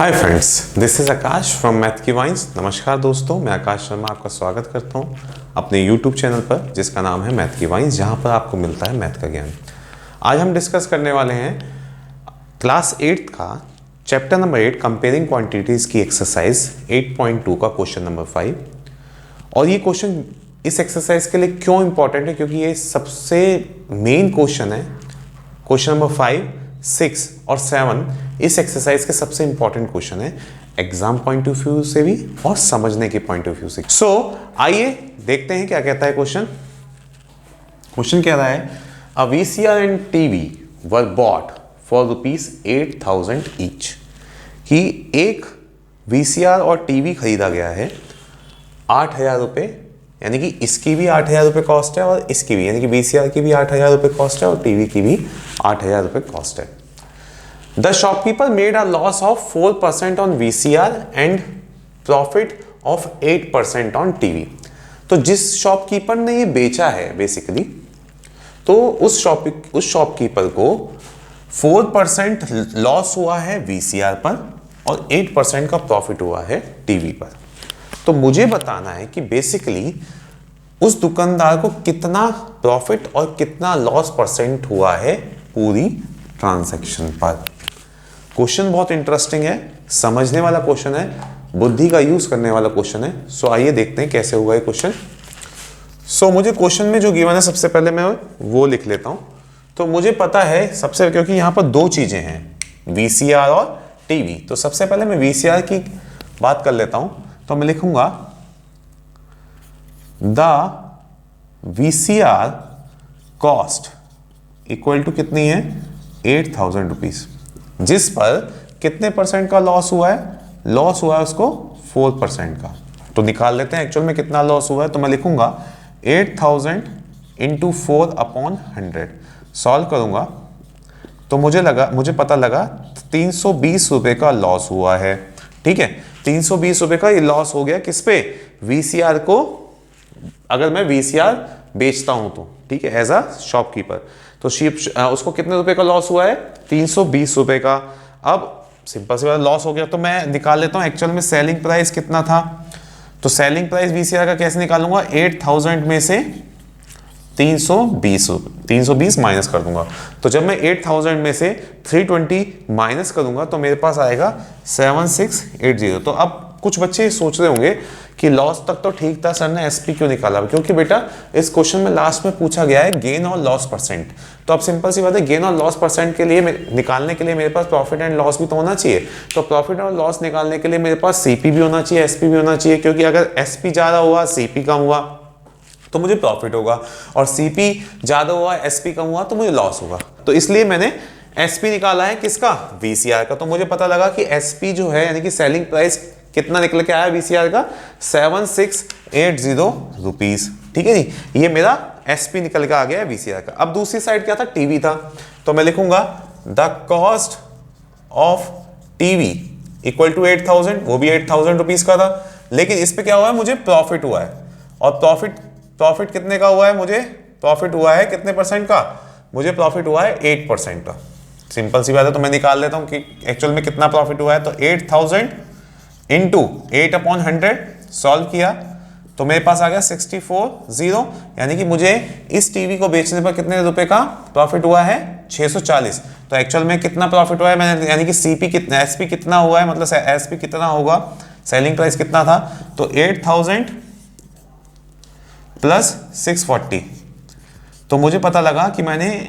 Hi friends, this is Akash from math की wines. नमस्कार दोस्तों, मैं आकाश शर्मा आपका स्वागत करता हूं अपने यूट्यूब चैनल पर जिसका नाम है मैथ की वाइन्स, जहां पर आपको मिलता है मैथ का ज्ञान। आज हम डिस्कस करने वाले हैं क्लास 8 का चैप्टर नंबर 8 कंपेयरिंग क्वांटिटीज़ की एक्सरसाइज 8.2 का क्वेश्चन नंबर 5। और ये क्वेश्चन इस एक्सरसाइज के लिए क्यों इंपॉर्टेंट है, क्योंकि ये सबसे मेन क्वेश्चन है। क्वेश्चन नंबर 5, 6 और 7 इस एक्सरसाइज के सबसे इंपॉर्टेंट क्वेश्चन है एग्जाम पॉइंट ऑफ व्यू से भी और समझने के पॉइंट ऑफ व्यू से। सो आइए देखते हैं क्या कहता है क्वेश्चन। क्वेश्चन कह रहा है a VCR and TV were bought for ₹8,000 each, कि एक वीसीआर और टीवी खरीदा गया है 8,000 रुपये, यानी कि इसकी भी 8,000 रुपये कॉस्ट है और इसकी भी, यानी कि वीसीआर की भी 8,000 रुपये कॉस्ट है और टीवी की भी 8,000 रुपये कॉस्ट है। The shopkeeper made a loss of 4% on VCR and profit of 8% on TV. तो जिस शॉपकीपर ने ये बेचा है बेसिकली, तो उस शॉपकीपर को 4% लॉस हुआ है वीसीआर पर और 8% का प्रॉफिट हुआ है टीवी पर। तो मुझे बताना है कि बेसिकली उस दुकानदार को कितना प्रॉफिट और कितना लॉस परसेंट हुआ है पूरी ट्रांजैक्शन पर। क्वेश्चन बहुत इंटरेस्टिंग है, समझने वाला क्वेश्चन है, बुद्धि का यूज करने वाला क्वेश्चन है। सो आइए देखते हैं कैसे होगा ये क्वेश्चन। सो मुझे क्वेश्चन में जो गिवन है सबसे पहले मैं वो लिख लेता हूं। तो मुझे पता है सबसे, क्योंकि यहां पर दो चीजें हैं, वीसीआर और टीवी। तो सबसे पहले मैं वीसीआर की बात कर लेता हूं। तो मैं लिखूंगा the VCR cost equal to कितनी है 8,000 रुपीज, जिस पर कितने परसेंट का लॉस हुआ है, लॉस हुआ है उसको 4% का। तो निकाल लेते हैं एक्चुअल में कितना लॉस हुआ है। तो मैं लिखूंगा 8,000 इंटू 4/100। सॉल्व करूंगा तो मुझे पता लगा 320 रुपए का लॉस हुआ है। ठीक है, 320 रुपए का ये लॉस हो गया किस पे, वीसीआर को। अगर मैं वीसीआर बेचता हूं तो ठीक है, एज अ शॉपकीपर, तो उसको कितने रुपए का लॉस हुआ है, 320 रुपए का। अब सिंपल सी बात, लॉस हो गया तो मैं निकाल लेता हूं एक्चुअल में सेलिंग प्राइस कितना था। तो सेलिंग प्राइस वीसीआर का कैसे निकालूंगा, 8,000 में से 320 माइनस कर दूंगा। तो जब मैं 8,000 में से 320 माइनस करूंगा तो मेरे पास आएगा 7680। तो अब कुछ बच्चे सोच रहे होंगे कि लॉस तक तो ठीक था, सर ने एसपी क्यों निकाला, क्योंकि बेटा इस क्वेश्चन में लास्ट में पूछा गया है गेन और लॉस परसेंट। तो अब सिंपल सी बात है, गेन और लॉस परसेंट के लिए निकालने के लिए मेरे पास प्रॉफिट एंड लॉस भी तो होना चाहिए। तो प्रॉफिट और लॉस निकालने के लिए मेरे पास सीपी भी होना चाहिए, एसपी भी होना चाहिए, क्योंकि अगर एसपी ज्यादा हुआ सीपी कम हुआ तो मुझे प्रॉफिट होगा, और सीपी ज्यादा हुआ एसपी कम हुआ तो मुझे लॉस होगा। तो इसलिए मैंने एसपी निकाला है किसका, वीसीआर का। तो मुझे पता लगा कि एसपी जो है, यानी कि सेलिंग प्राइस कितना निकल के आया वीसीआर का, 7680 रुपीज। ठीक है जी, ये मेरा एसपी निकल के आ गया वीसीआर का। अब दूसरी साइड क्या था, टीवी था। तो मैं लिखूंगा the cost of TV equal to 8,000, वो भी 8,000 रुपीज का था, लेकिन इस पे क्या हुआ है, मुझे प्रॉफिट हुआ है। और प्रॉफिट कितने का हुआ है, मुझे प्रॉफिट हुआ है कितने परसेंट का, मुझे प्रॉफिट हुआ है 8% का। सिंपल सी बात है, तो मैं निकाल लेता हूं कि एक्चुअल में कितना प्रॉफिट हुआ है। तो 8,000 इंटू 8/100 सॉल्व किया तो मेरे पास आ गया 640, यानी कि मुझे इस टीवी को बेचने पर कितने रुपए का प्रॉफिट हुआ है, 640। तो एक्चुअल में कितना प्रॉफिट हुआ है मैंने, यानी कि सीपी कितना, एसपी कितना हुआ है, मतलब एसपी कितना होगा, सेलिंग प्राइस कितना था। तो 8,000 प्लस 640। तो मुझे पता लगा कि मैंने,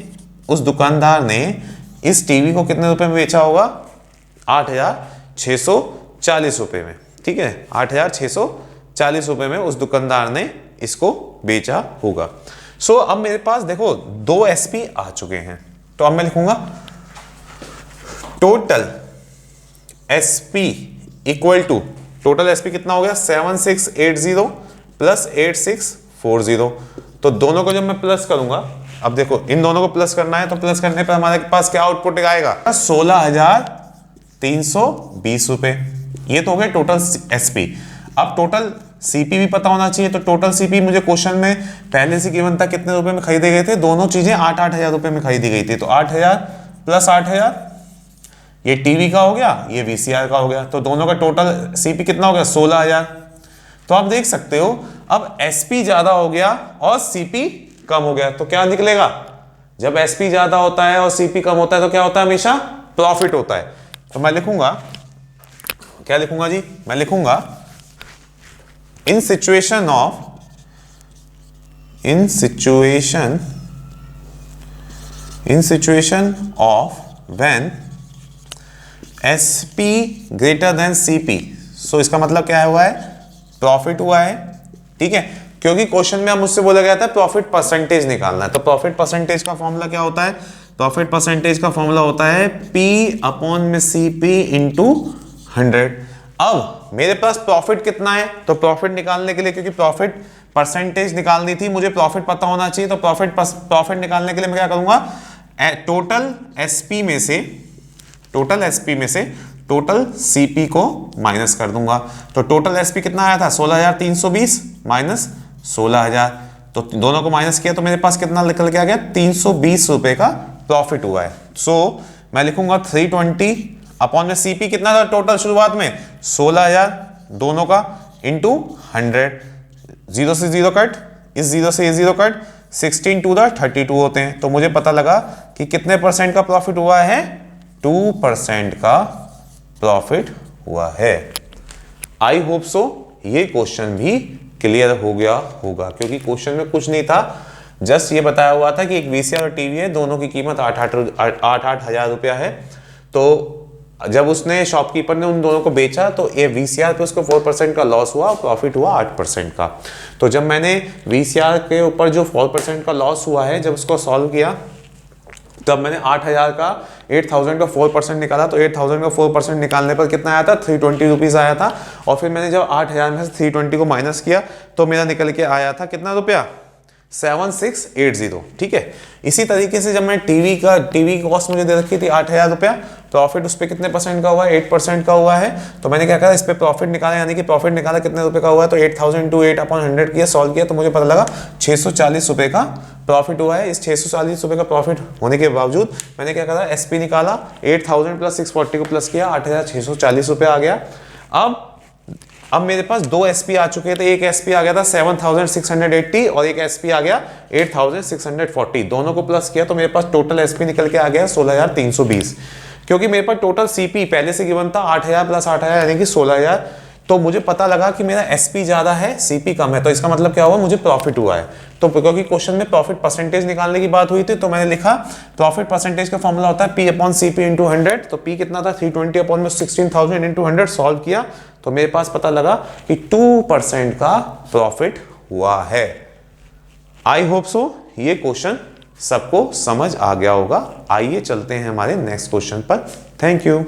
उस दुकानदार ने इस टीवी को कितने रुपए में बेचा होगा, 8,640 रुपए में। ठीक है, 8,640 रुपए में उस दुकानदार ने इसको बेचा होगा। सो अब मेरे पास देखो 2 एसपी आ चुके हैं। तो अब मैं लिखूंगा total SP equal to, total SP कितना हो गया, 7680 प्लस 8640। तो दोनों को जब मैं प्लस करूंगा, अब देखो इन दोनों को प्लस करना है, तो प्लस करने पर हमारे पास क्या आउटपुट आएगा, 16,320 रुपए। ये तो हो गया टोटल एसपी। अब टोटल सीपी भी पता होना चाहिए। तो टोटल सीपी मुझे क्वेश्चन में पहले से गिवन था, कितने रुपए में खरीदे गए थे, दोनों चीजें 8,000 रुपए में खरीदी गई थी। तो 8,000 प्लस 8,000 ये टीवी का हो गया, ये वीसीआर का हो गया, तो दोनों का टोटल सीपी कितना हो गया 16,000। तो आप देख सकते हो अब एसपी ज्यादा हो गया और सीपी कम हो गया, तो क्या निकलेगा, जब एसपी ज्यादा होता है और सीपी कम होता है तो क्या होता है, हमेशा प्रॉफिट होता है। तो मैं लिखूंगा, क्या लिखूंगा जी, मैं लिखूंगा in situation of when SP greater than CP, so इसका मतलब क्या हुआ है, प्रॉफिट हुआ है। ठीक है, क्योंकि क्वेश्चन में अब मुझसे बोला गया था प्रॉफिट परसेंटेज निकालना है, तो प्रॉफिट परसेंटेज का फॉर्मूला क्या होता है, प्रॉफिट परसेंटेज का फॉर्मूला होता है P अपॉन में CP इंटू 100। अब मेरे पास प्रॉफिट कितना है, तो प्रॉफिट निकालने के लिए, क्योंकि प्रॉफिट परसेंटेज निकालनी थी, मुझे प्रॉफिट पता होना चाहिए, तो प्रॉफिट निकालने के लिए मैं क्या करूंगा, टोटल एसपी में से टोटल सीपी को माइनस कर दूंगा। तो टोटल एसपी कितना आया था 16,320 माइनस 16,000, तो दोनों को माइनस किया तो मेरे पास कितना निकल के आ गया, 320 रुपए का प्रॉफिट हुआ है। सो मैं लिखूंगा 320 अपॉन में सीपी कितना था टोटल शुरुआत में 16,000 दोनों का इंटू 100, 0 से 0 कट, इस 0 से ये 0 कट, 16 टू द 32 होते हैं, तो मुझे पता लगा कि कितने परसेंट का प्रॉफिट हुआ है, 2% का प्रॉफिट हुआ है। आई होप सो ये क्वेश्चन भी क्लियर हो गया होगा, क्योंकि क्वेश्चन में कुछ नहीं था, जस्ट ये बताया हुआ था कि एक वीसीआर और टीवी है, दोनों की कीमत 8-8 हजार रुपया है। तो जब उसने शॉपकीपर ने उन दोनों को बेचा तो ये वीसीआर पे उसको 4% का लॉस हुआ, प्रॉफिट हुआ 8% का। तो जब मैंने वीसीआर के ऊपर जो 4% का लॉस हुआ है, जब उसको सॉल्व किया तब मैंने 8,000 का 8,000 का 4% निकाला, तो 8,000 का 4% निकालने पर कितना आया था, 320 रुपीज़ आया था। और फिर मैंने जब 8,000 में से 320 को माइनस किया तो मेरा निकल के आया था कितना रुपया, 7680। ठीक है, इसी तरीके से जब मैं टीवी की कॉस्ट मुझे दे रखी थी 8,000 रुपया, प्रॉफिट उस पर कितने परसेंट का हुआ है, 8% का हुआ है। तो मैंने क्या करा, इस पर प्रॉफिट निकाला, यानी कि प्रॉफिट निकाला कितने रुपए का हुआ है, तो 8,000 टू 8 अपॉन 100 किया, सॉल्व किया, तो मुझे पता लगा 640 रुपए का प्रॉफिट हुआ है। इस 640 रुपए का प्रॉफिट होने के बावजूद मैंने क्या करा, एसपी निकाला, 8,000 प्लस 640 को प्लस किया, 8,640 रुपए आ गया। अब मेरे पास दो एसपी आ चुके थे, एक एसपी आ गया था 7,680 और एक एसपी आ गया 8,640, दोनों को प्लस किया तो मेरे पास टोटल एसपी निकल के आ गया 16,320। क्योंकि मेरे पास टोटल सीपी पहले से गिवन था 8,000 प्लस 8,000 यानी कि 16,000, तो मुझे पता लगा कि मेरा एसपी ज्यादा है सीपी कम है, तो इसका मतलब क्या हुआ, मुझे प्रॉफिट हुआ है। तो क्योंकि क्वेश्चन में प्रॉफिट परसेंटेज निकालने की बात हुई थी तो मैंने लिखा प्रॉफिट परसेंटेज का फॉर्मूला होता है P अपॉन CP इंटू 100। तो P कितना था 320 अपॉन में 16,000 इंटू 100, सॉल्व किया तो मेरे पास पता लगा कि 2% का प्रॉफिट हुआ है। आई होप सो ये क्वेश्चन सबको समझ आ गया होगा। आइए चलते हैं हमारे नेक्स्ट क्वेश्चन पर। Thank you.